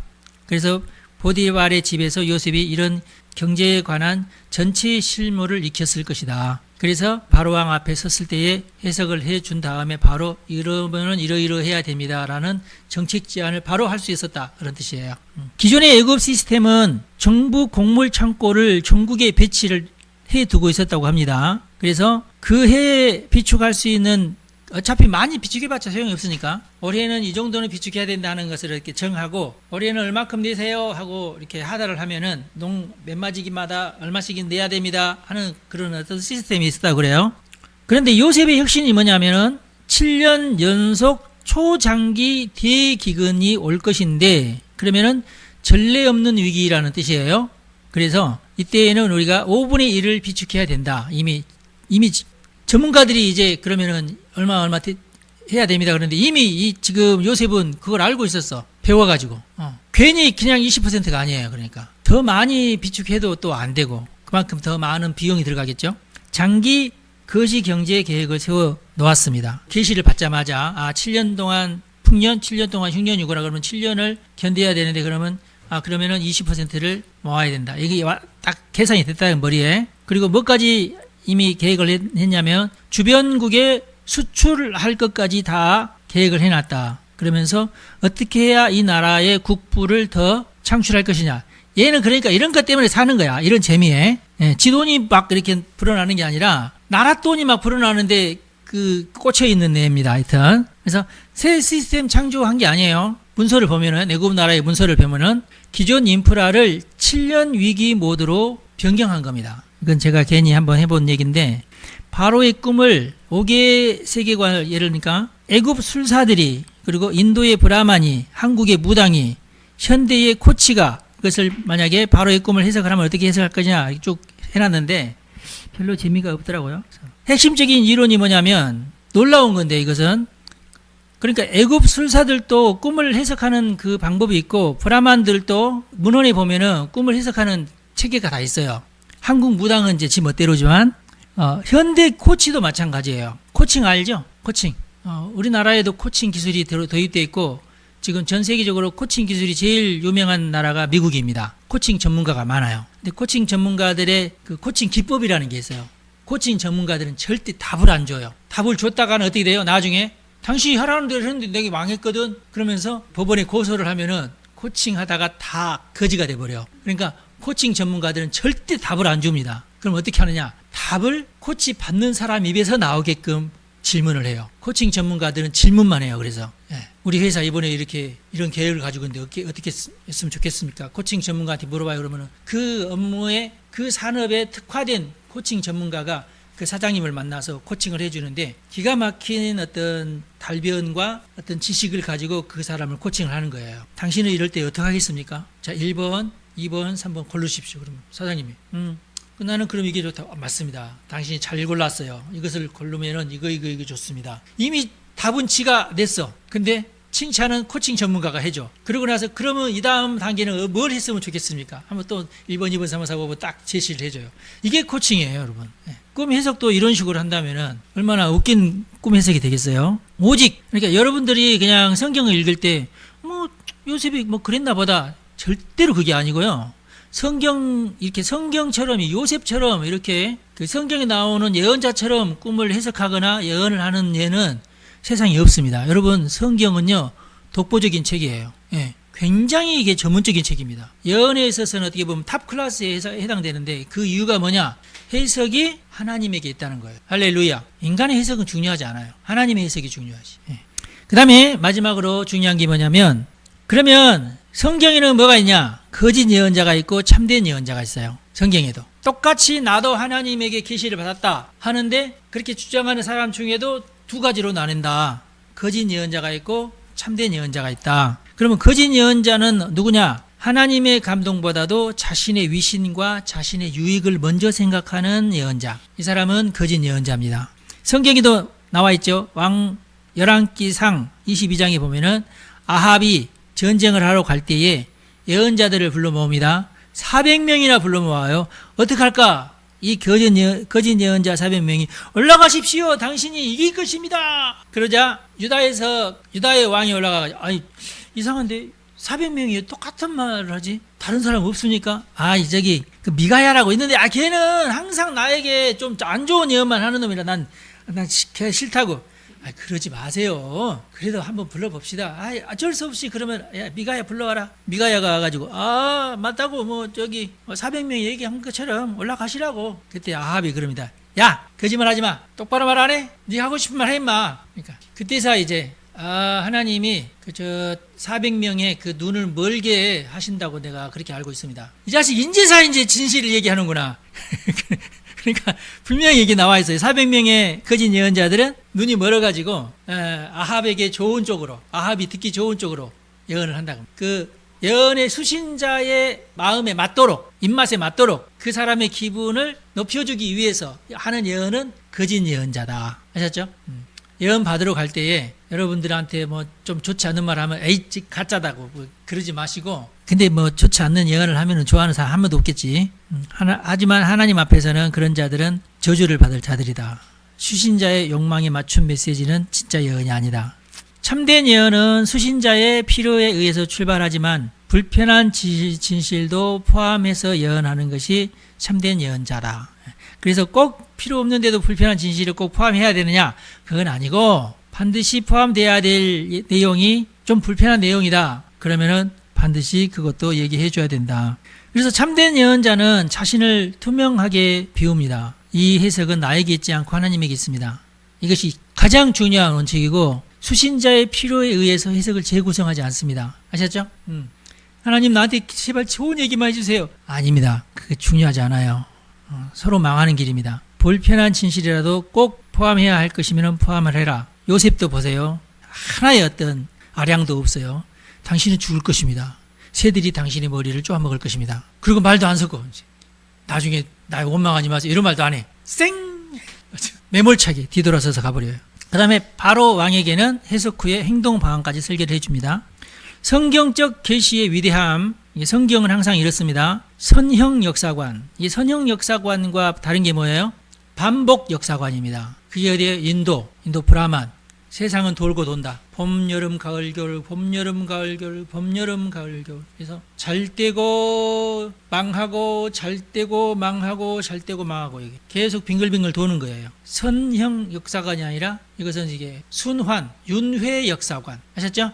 그래서 보디발의 집에서 요셉이 이런 경제에 관한 전체 실무를 익혔을 것이다. 그래서 바로왕 앞에 섰을 때에 해석을 해준 다음에 바로 이러면은 이러해야 됩니다라는 정책 제안을 바로 할 수 있었다. 그런 뜻이에요. 기존의 애굽 시스템은 정부 곡물 창고를 전국에 배치를 해두고 있었다고 합니다. 그래서 그 해에 비축할 수 있는 어차피 많이 비축해봤자 소용이 없으니까 올해는 이 정도는 비축해야 된다는 것을 이렇게 정하고 올해는 얼마큼 내세요 하고 이렇게 하달을 하면은 몇 마지기마다 얼마씩 내야 됩니다 하는 그런 어떤 시스템이 있었다고 그래요. 그런데 요셉의 혁신이 뭐냐면은 7년 연속 초장기 대기근이 올 것인데 그러면은 전례 없는 위기라는 뜻이에요. 그래서 이때에는 우리가 5분의 1을 비축해야 된다. 이미 전문가들이 이제 그러면은 얼마 해야 됩니다. 그런데 이미 지금 요셉은 그걸 알고 있었어. 배워가지고. 괜히 그냥 20%가 아니에요. 그러니까. 더 많이 비축해도 또 안 되고. 그만큼 더 많은 비용이 들어가겠죠. 장기 거시 경제 계획을 세워 놓았습니다. 계시를 받자마자, 7년 동안 풍년, 7년 동안 흉년이구나. 그러면 7년을 견뎌야 되는데 그러면은 20%를 모아야 된다. 이게 딱 계산이 됐다는 머리에. 그리고 뭐까지 이미 계획을 했냐면 주변국에 수출할 것까지 다 계획을 해놨다. 그러면서 어떻게 해야 이 나라의 국부를 더 창출할 것이냐. 얘는 그러니까 이런 것 때문에 사는 거야. 이런 재미에. 지 돈이 막 이렇게 불어나는 게 아니라 나라 돈이 막 불어나는데 꽂혀 있는 애입니다. 하여튼. 그래서 새 시스템 창조한 게 아니에요. 문서를 보면은, 애굽 나라의 문서를 보면은 기존 인프라를 7년 위기 모드로 변경한 겁니다. 이건 제가 괜히 한번 해본 얘기인데 바로의 꿈을 5개의 세계관을 예를 들니까 애굽 술사들이 그리고 인도의 브라만이 한국의 무당이 현대의 코치가 그것을 만약에 바로의 꿈을 해석을 하면 어떻게 해석할 거냐 쭉 해놨는데 별로 재미가 없더라고요. 핵심적인 이론이 뭐냐면 놀라운 건데 이것은 그러니까 애굽 술사들도 꿈을 해석하는 그 방법이 있고 브라만들도 문헌에 보면은 꿈을 해석하는 체계가 다 있어요. 한국 무당은 이제 지 멋대로지만 현대 코치도 마찬가지예요. 코칭 알죠? 코칭. 우리나라에도 코칭 기술이 도입되어 있고 지금 전 세계적으로 코칭 기술이 제일 유명한 나라가 미국입니다. 코칭 전문가가 많아요. 근데 코칭 전문가들의 그 코칭 기법이라는 게 있어요. 코칭 전문가들은 절대 답을 안 줘요. 답을 줬다가는 어떻게 돼요? 나중에 당신이 하라는 대로 했는데 내가 망했거든. 그러면서 법원에 고소를 하면은 코칭 하다가 다 거지가 돼버려. 그러니까 코칭 전문가들은 절대 답을 안 줍니다. 그럼 어떻게 하느냐? 답을 코치 받는 사람 입에서 나오게끔 질문을 해요. 코칭 전문가들은 질문만 해요. 그래서 우리 회사 이번에 이런 계획을 가지고 있는데 어떻게 했으면 좋겠습니까? 코칭 전문가한테 물어봐요. 그러면은 그 업무에 그 산업에 특화된 코칭 전문가가 그 사장님을 만나서 코칭을 해주는데 기가 막힌 어떤 달변과 어떤 지식을 가지고 그 사람을 코칭을 하는 거예요. 당신은 이럴 때 어떻게 하겠습니까? 자, 1번, 2번, 3번 고르십시오. 그러면 사장님이 나는 그럼 이게 좋다. 맞습니다. 당신이 잘 골랐어요. 이것을 고르면은 이거 좋습니다. 이미 답은 지가 냈어. 근데 칭찬은 코칭 전문가가 해줘. 그러고 나서 그러면 이 다음 단계는 뭘 했으면 좋겠습니까? 한번 또 1번, 2번, 3번, 4번 딱 제시를 해줘요. 이게 코칭이에요, 여러분. 꿈 해석도 이런 식으로 한다면은 얼마나 웃긴 꿈 해석이 되겠어요? 오직, 그러니까 여러분들이 그냥 성경을 읽을 때, 요셉이 그랬나 보다. 절대로 그게 아니고요. 이렇게 성경처럼, 요셉처럼 이렇게 그 성경에 나오는 예언자처럼 꿈을 해석하거나 예언을 하는 예는 세상에 없습니다. 여러분, 성경은요, 독보적인 책이에요. 굉장히 이게 전문적인 책입니다. 예언에 있어서는 어떻게 보면 탑 클래스에 해당되는데 그 이유가 뭐냐? 해석이 하나님에게 있다는 거예요. 할렐루야. 인간의 해석은 중요하지 않아요. 하나님의 해석이 중요하지. 그 다음에 마지막으로 중요한 게 뭐냐면, 그러면 성경에는 뭐가 있냐? 거짓 예언자가 있고 참된 예언자가 있어요. 성경에도. 똑같이 나도 하나님에게 계시를 받았다 하는데 그렇게 주장하는 사람 중에도 두 가지로 나뉜다. 거짓 예언자가 있고 참된 예언자가 있다. 그러면 거짓 예언자는 누구냐? 하나님의 감동보다도 자신의 위신과 자신의 유익을 먼저 생각하는 예언자. 이 사람은 거짓 예언자입니다. 성경에도 나와 있죠. 왕 열왕기상 22장에 보면은 아합이 전쟁을 하러 갈 때에 예언자들을 불러 모읍니다. 400명이나 불러 모아요. 어떻게 할까? 이 거짓 예언자 400명이 올라가십시오. 당신이 이길 것입니다. 그러자 유다의 왕이 올라가가지고, 이상한데 400명이 똑같은 말을 하지? 다른 사람 없습니까? 그 미가야라고 있는데, 걔는 항상 나에게 좀 안 좋은 예언만 하는 놈이라 난 싫다고. 그러지 마세요. 그래도 한번 불러봅시다. 어쩔 수 없이 그러면, 미가야 불러와라. 미가야가 와가지고, 맞다고, 400명이 얘기한 것처럼 올라가시라고. 그때 아합이 그럽니다. 야, 거짓말 하지 마. 똑바로 말 안 해? 네 하고 싶은 말 해, 임마. 그러니까, 그때서 이제, 하나님이 400명의 그 눈을 멀게 하신다고 내가 그렇게 알고 있습니다. 이 자식 인제사 진실을 얘기하는구나. 그러니까 분명히 얘기 나와 있어요. 400명의 거짓 예언자들은 눈이 멀어가지고 아합에게 좋은 쪽으로, 아합이 듣기 좋은 쪽으로 예언을 한다고. 그 예언의 수신자의 마음에 맞도록, 입맛에 맞도록 그 사람의 기분을 높여주기 위해서 하는 예언은 거짓 예언자다. 아셨죠? 예언 받으러 갈 때에 여러분들한테 좀 좋지 않은 말 하면 가짜다고 그러지 마시고, 근데 좋지 않는 예언을 하면은 좋아하는 사람 한 명도 없겠지. 하지만 하나님 앞에서는 그런 자들은 저주를 받을 자들이다. 수신자의 욕망에 맞춘 메시지는 진짜 예언이 아니다. 참된 예언은 수신자의 필요에 의해서 출발하지만 불편한 진실도 포함해서 예언하는 것이 참된 예언자다. 그래서 꼭 필요 없는데도 불편한 진실을 꼭 포함해야 되느냐? 그건 아니고 반드시 포함돼야 될 내용이 좀 불편한 내용이다. 그러면은 반드시 그것도 얘기해 줘야 된다. 그래서 참된 예언자는 자신을 투명하게 비웁니다. 이 해석은 나에게 있지 않고 하나님에게 있습니다. 이것이 가장 중요한 원칙이고 수신자의 필요에 의해서 해석을 재구성하지 않습니다. 아셨죠? 하나님 나한테 제발 좋은 얘기만 해주세요. 아닙니다. 그게 중요하지 않아요. 서로 망하는 길입니다. 불편한 진실이라도 꼭 포함해야 할 것이면 포함을 해라. 요셉도 보세요. 하나의 어떤 아량도 없어요. 당신은 죽을 것입니다. 새들이 당신의 머리를 쪼아먹을 것입니다. 그리고 말도 안 섞어. 나중에 나 원망하지 마세요. 이런 말도 안 해. 매몰차게 뒤돌아서서 가버려요. 그 다음에 바로 왕에게는 해석 후에 행동 방안까지 설계를 해줍니다. 성경적 계시의 위대함, 성경은 항상 이렇습니다. 선형 역사관, 이 선형 역사관과 다른 게 뭐예요? 반복 역사관입니다. 그게 어디에요? 인도 브라만. 세상은 돌고 돈다. 봄, 여름, 가을, 겨울, 봄, 여름, 가을, 겨울, 봄, 여름, 가을, 겨울. 그래서 잘 되고 망하고 잘 되고 망하고 잘 되고 망하고 이게 계속 빙글빙글 도는 거예요. 선형 역사관이 아니라 이것은 이게 순환, 윤회 역사관. 아셨죠?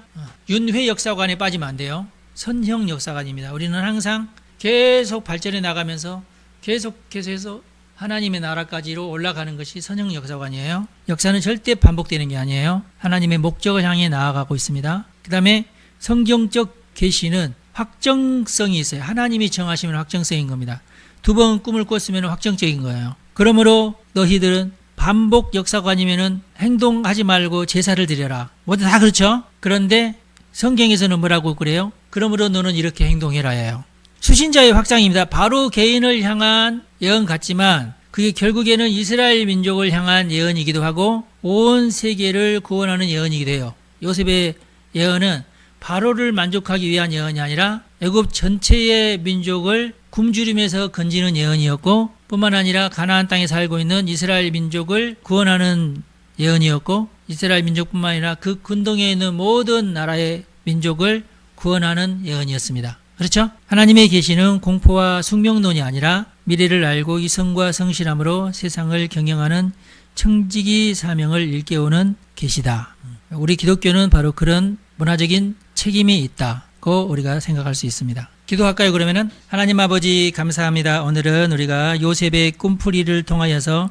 윤회 역사관에 빠지면 안 돼요. 선형 역사관입니다. 우리는 항상 계속 발전해 나가면서 계속해서 하나님의 나라까지로 올라가는 것이 선형 역사관이에요. 역사는 절대 반복되는 게 아니에요. 하나님의 목적을 향해 나아가고 있습니다. 그 다음에 성경적 계시는 확정성이 있어요. 하나님이 정하시면 확정성인 겁니다. 두 번 꿈을 꿨으면 확정적인 거예요. 그러므로 너희들은 반복 역사관이면은 행동하지 말고 제사를 드려라. 모두 다 그렇죠? 그런데 성경에서는 뭐라고 그래요? 그러므로 너는 이렇게 행동해라 해요. 수신자의 확장입니다. 바로 개인을 향한 예언 같지만 그게 결국에는 이스라엘 민족을 향한 예언이기도 하고 온 세계를 구원하는 예언이기도 해요. 요셉의 예언은 바로를 만족하기 위한 예언이 아니라 애굽 전체의 민족을 굶주림에서 건지는 예언이었고, 뿐만 아니라 가나안 땅에 살고 있는 이스라엘 민족을 구원하는 예언이었고, 이스라엘 민족뿐만 아니라 그 근동에 있는 모든 나라의 민족을 구원하는 예언이었습니다. 그렇죠? 하나님의 계시는 공포와 숙명론이 아니라 미래를 알고 이성과 성실함으로 세상을 경영하는 청지기 사명을 일깨우는 계시다. 우리 기독교는 바로 그런 문화적인 책임이 있다고 우리가 생각할 수 있습니다. 기도할까요? 그러면은 하나님 아버지 감사합니다. 오늘은 우리가 요셉의 꿈풀이를 통하여서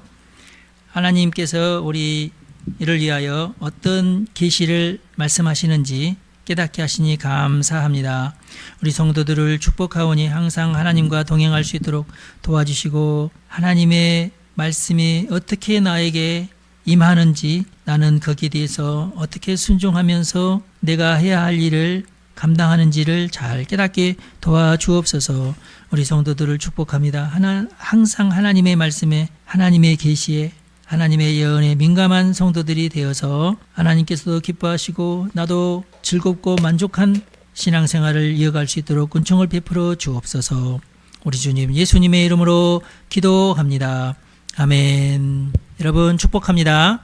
하나님께서 우리를 위하여 어떤 계시를 말씀하시는지 깨닫게 하시니 감사합니다. 우리 성도들을 축복하오니 항상 하나님과 동행할 수 있도록 도와주시고, 하나님의 말씀이 어떻게 나에게 임하는지, 나는 거기에 대해서 어떻게 순종하면서 내가 해야 할 일을 감당하는지를 잘 깨닫게 도와주옵소서. 우리 성도들을 축복합니다. 항상 하나님의 말씀에, 하나님의 계시에, 하나님의 예언에 민감한 성도들이 되어서 하나님께서도 기뻐하시고 나도 즐겁고 만족한 신앙생활을 이어갈 수 있도록 은총을 베풀어 주옵소서. 우리 주님 예수님의 이름으로 기도합니다. 아멘. 여러분 축복합니다.